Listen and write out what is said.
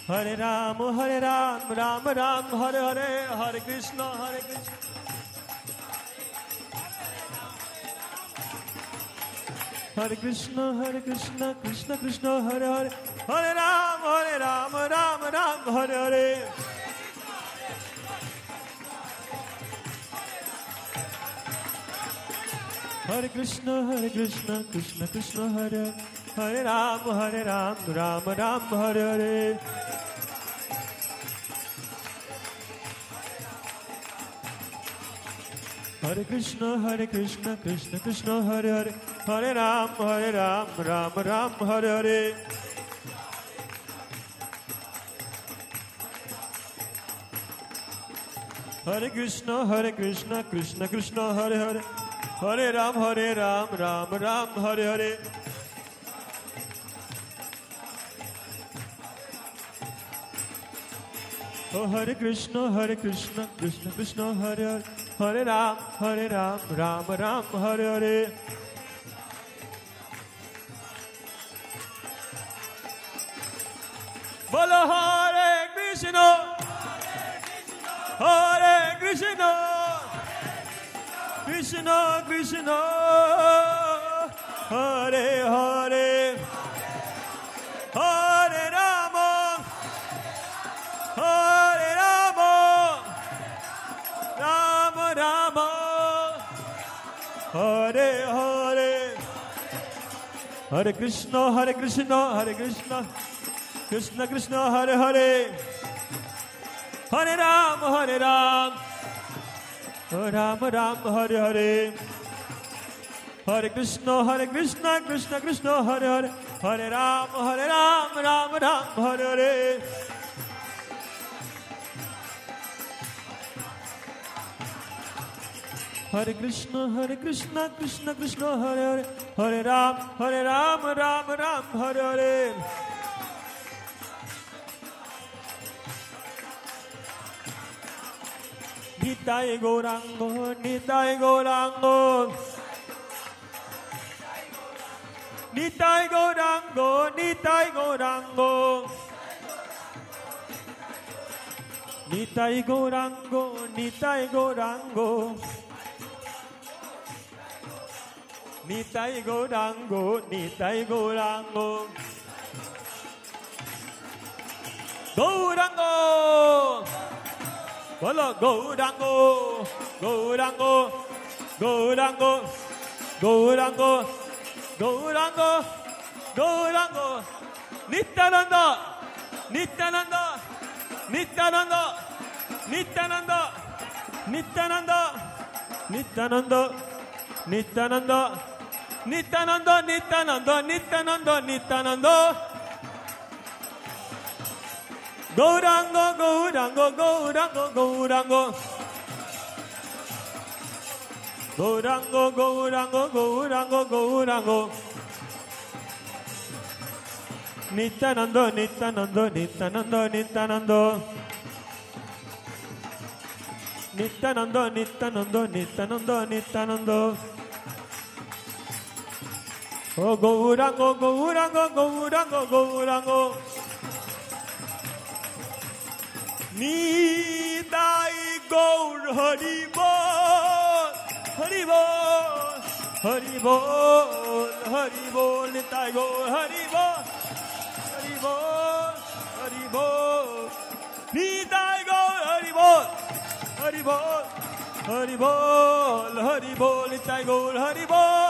Hare Ram, Ram Ram, Hare Hare, Hare Krishna, Hare Krishna. Hare Krishna, Hare Krishna, Krishna Krishna, Hare Hare, Hare Ram, Ram Ram, Hare Hare. Hare Krishna, Krishna Krishna, Hare Hare, Hare Ram, Ram Ram, Hare Hare. Hare Krishna, Krishna Krishna, Hare Hare, Hare Ram, Ram Ram, Hare Hare. Hare Krishna, Krishna Krishna, Hare Hare, Hare Ram, Ram Ram, Hare Hare. Oh, Hare Krishna, Krishna Krishna, Hare Hare, Hare Ram, Ram Ram, Hare Hare. Bolo Hare Krishna, Hare Krishna, Krishna Krishna, Hare Hare, Hare Rama, Hare Rama, Rama Rama, Hare Hare. Hare Krishna, Hare Krishna, Krishna Krishna, Hare Hare, Hare Ram, Ram Ram, Hare Hare. Hare Krishna, Krishna Krishna, Hare Hare, Hare Ram, Ram Ram, Hare Hare. Hare Krishna, Krishna Krishna, Hare Hare, Hare Ram, Ram Ram, Hare Hare. Nitai Gaurango, Nitai Gaurango, Nitai Gaurango, Nitai Gaurango, Nitai Gaurango, Nitai Gaurango, Nitai Gaurango, Nitai Gaurango, Gaurango. Bolo Gaurango, Gaurango, Gaurango, Gaurango, Gaurango, Gaurango, Nityananda, Nityananda, Nityananda, Nityananda, Nityananda, Nityananda, Nityananda, Nityananda, Nityananda, Nityananda, Nityananda. Gaurango, Gaurango, Gaurango, Gaurango, Gaurango, Gaurango, Gaurango, Gaurango, Nityananda, Nityananda, Nityananda, Nityananda, Nityananda, Nityananda, Nityananda, Nityananda. Oh, Gaurango, Gaurango, Gaurango, Gaurango. Nitai Gaur Hari Bol, Hari Bol, Hari Bol, Hari Bol, Nitai Gaur Hari Bol, Hari Bol, Hari Bol, Nitai Gaur Hari Bol, Hari Bol, Hari Bol, Hari Bol, Nitai Gaur Hari Bol.